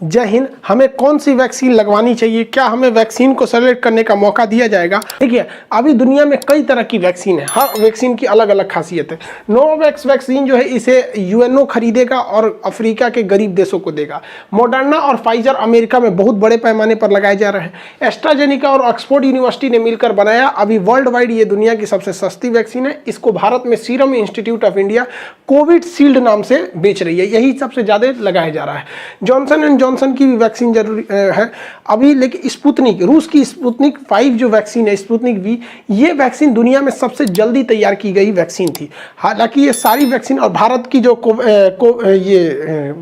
जय हिंद। हमें कौन सी वैक्सीन लगवानी चाहिए, क्या हमें वैक्सीन को सेलेक्ट करने का मौका दिया जाएगा? देखिए, अभी दुनिया में कई तरह की वैक्सीन है, हर वैक्सीन की अलग अलग खासियत है। नोवैक्स वैक्सीन जो है इसे यूएनओ खरीदेगा और अफ्रीका के गरीब देशों को देगा। मॉडर्ना और फाइजर अमेरिका में बहुत बड़े पैमाने पर लगाए जा रहे हैं। एस्ट्राजेनिका और ऑक्सफोर्ड यूनिवर्सिटी ने मिलकर बनाया। अभी वर्ल्ड वाइड ये दुनिया की सबसे सस्ती वैक्सीन है। इसको भारत में serum institute of India Covishield नाम से बेच रही है, यही सबसे ज़्यादा लगाया जा रहा है। जॉनसन एंड जॉनसन की भी वैक्सीन जरूरी है अभी, लेकिन स्पुतनिक, रूस की स्पुतनिक 5 जो वैक्सीन है, स्पुतनिक वी, ये वैक्सीन दुनिया में सबसे जल्दी तैयार की गई वैक्सीन थी। हालांकि ये सारी वैक्सीन और भारत की जो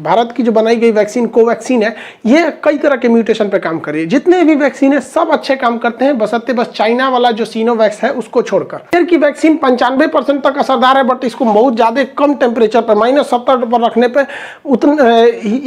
भारत की जो बनाई गई वैक्सीन कोवैक्सीन है, ये कई तरह के म्यूटेशन पर काम कर रही है। जितने भी वैक्सीन है सब अच्छे काम करते हैं, बशर्ते बस चाइना वाला जो सिनोवैक्स है उसको छोड़कर। की वैक्सीन 95% तक असरदार है, बट इसको बहुत ज़्यादा कम टेम्परेचर पर -70 पर रखने पर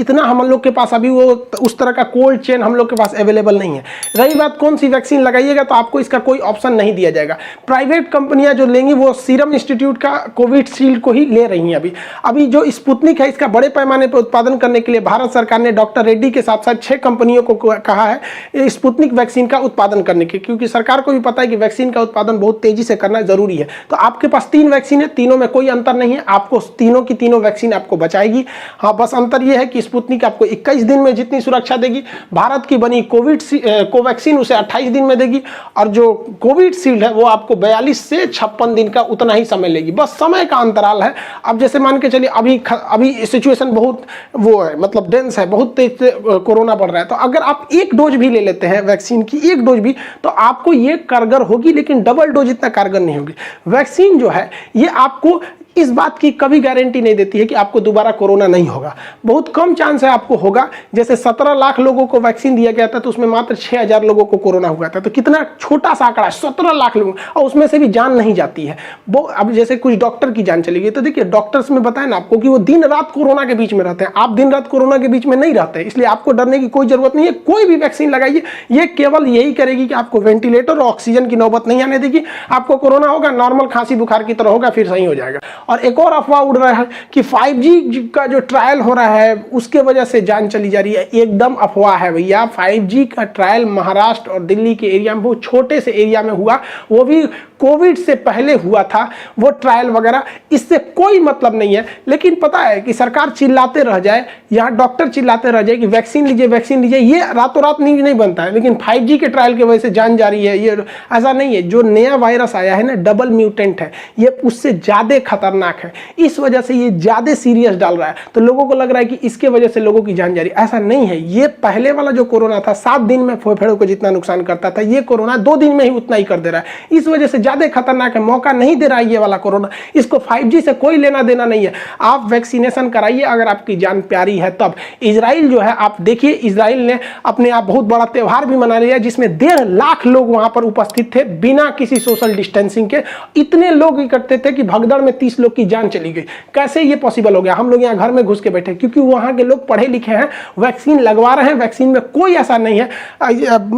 इतना हम लोग के पास अभी वो उस तरह का कोल्ड चेन हम लोग के पास अवेलेबल नहीं है। रही बात कौन सी वैक्सीन लगाइएगा, तो आपको इसका कोई ऑप्शन नहीं दिया जाएगा। प्राइवेट कंपनियां जो लेंगी वो सीरम इंस्टीट्यूट का कोविशील्ड को ही ले रही हैं। अभी जो स्पुतनिक है, इसका बड़े पैमाने पर उत्पादन करने के लिए भारत सरकार ने डॉक्टर रेड्डी के साथ साथ 6 कंपनियों को कहा है स्पुतनिक वैक्सीन का उत्पादन करने के, क्योंकि सरकार को भी पता है कि वैक्सीन का उत्पादन बहुत तेजी से करना जरूरी है। तो आपके पास 3 वैक्सीन है, तीनों में कोई अंतर नहीं है, आपको तीनों की तीनों वैक्सीन आपको बचाएगी। हाँ, बस अंतर यह है कि स्पुतनिक आपको 21 दिन में जितनी सुरक्षा देगी, भारत की बनी कोवैक्सीन उसे 28 दिन में देगी, और जो कोविशील्ड है वो आपको 42 से 56 दिन का उतना ही समय लेगी। बस समय का अंतराल है। अब जैसे मान के चलिए अभी सिचुएशन बहुत वो है, मतलब डेंस है, बहुत तेज से कोरोना बढ़ रहा है, तो अगर आप एक डोज भी ले लेते हैं वैक्सीन की, एक डोज भी, तो आपको ये कारगर होगी, लेकिन डबल डोज इतना कारगर नहीं होगी। वैक्सीन जो है ये आपको इस बात की कभी गारंटी नहीं देती है कि आपको दोबारा कोरोना नहीं होगा। बहुत कम चांस है आपको होगा। जैसे 17 लाख लोगों को वैक्सीन दिया गया था तो उसमें मात्र 6000 लोगों को कोरोना हुआ था। तो कितना छोटा सा आंकड़ा है, 17 लाख लोगों, और उसमें से भी जान नहीं जाती है। वो अब जैसे कुछ डॉक्टर की जान चली गई, तो देखिए डॉक्टर्स में बताया ना आपको कि वो दिन रात कोरोना के बीच में रहते हैं। आप दिन रात कोरोना के बीच में नहीं रहते, इसलिए आपको डरने की कोई जरूरत नहीं है। कोई भी वैक्सीन लगाइए, ये केवल यही करेगी कि आपको वेंटिलेटर और ऑक्सीजन की नौबत नहीं आने देगी। आपको कोरोना होगा, नॉर्मल खांसी बुखार की तरह होगा, फिर सही हो जाएगा। और एक और अफवाह उड़ रहा है कि 5G का जो ट्रायल हो रहा है उसके वजह से जान चली जा रही है। एकदम अफवाह है भैया। 5G का ट्रायल महाराष्ट्र और दिल्ली के एरिया में, बहुत छोटे से एरिया में हुआ, वो भी कोविड से पहले हुआ था वो ट्रायल वगैरह, इससे कोई मतलब नहीं है। लेकिन पता है कि सरकार चिल्लाते रह जाए, यहाँ डॉक्टर चिल्लाते रह जाए कि वैक्सीन लीजिए वैक्सीन लीजिए, ये रातों रात नहीं बनता है। लेकिन 5G के ट्रायल की वजह से जान जा रही है, ये ऐसा नहीं है। जो नया वायरस आया है ना, डबल म्यूटेंट है, ये उससे ज़्यादा खतरनाक है, इस वजह से ये ज़्यादा सीरियस डाल रहा है। तो लोगों को लग रहा है कि इसके वजह से लोगों की जान जा रही है, ऐसा नहीं है। ये पहले वाला जो कोरोना था 7 दिन में फेफड़ों को जितना नुकसान करता था, ये कोरोना 2 दिन में ही उतना ही कर दे रहा है। इस वजह से ज़्यादा खतरनाक है, मौका नहीं दे रहा है ये वाला कोरोना। इसको 5G से कोई लेना देना नहीं है। आप वैक्सीनेशन कराइए अगर आपकी जान प्यारी है तब। इजराइल जो है, आप देखिए, इजराइल ने अपने आप बहुत बड़ा त्यौहार भी मना लिया जिसमें 1.5 लाख लोग वहां पर उपस्थित थे बिना किसी सोशल डिस्टेंसिंग के। इतने लोग इकट्ठे थे कि भगदड़ में 30 लोग की जान चली गई। कैसे ये पॉसिबल हो गया? हम लोग यहाँ घर में घुस के बैठे, क्योंकि वहां के लोग पढ़े लिखे हैं, वैक्सीन लगवा रहे हैं। वैक्सीन में कोई ऐसा नहीं है।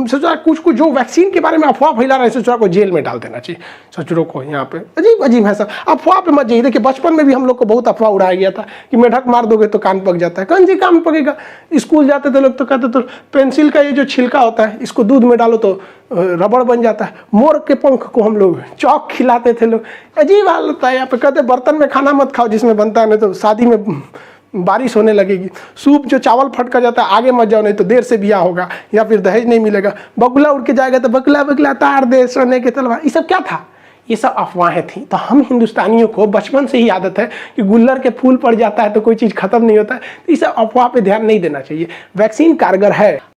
सोचा कुछ जो वैक्सीन के बारे में अफवाह फैला रहे हैं, सोचा को जेल में डाल देना चाहिए। सचुरों को यहाँ पे अजीब अजीब है सब। अफवाह पे मत जाइए। देखिए, बचपन में भी हम लोग को बहुत अफवाह उड़ाया गया था कि मेढक मार दोगे तो कान पक जाता है। कौन सी कान पकेगा? स्कूल जाते थे लोग तो कहते तो पेंसिल का ये जो छिलका होता है इसको दूध में डालो तो रबड़ बन जाता है। मोर के पंख को हम लोग चौक खिलाते थे लोग। अजीब हाल होता है यहाँ पे। कहते बर्तन में खाना मत खाओ जिसमें बनता है, नहीं तो शादी में बारिश होने लगेगी। सूप जो चावल फटका जाता है आगे मत जाओ, नहीं तो देर से ब्याह होगा या फिर दहेज नहीं मिलेगा। बगुला उड़ के जाएगा तो बगुला बगुला तार दे सोने के तलवार। ये सब क्या था? ये सब अफवाहें थी। तो हम हिंदुस्तानियों को बचपन से ही आदत है कि गुल्लर के फूल पड़ जाता है तो कोई चीज़ खत्म नहीं होता है। तो इस अफवाह पे ध्यान नहीं देना चाहिए। वैक्सीन कारगर है।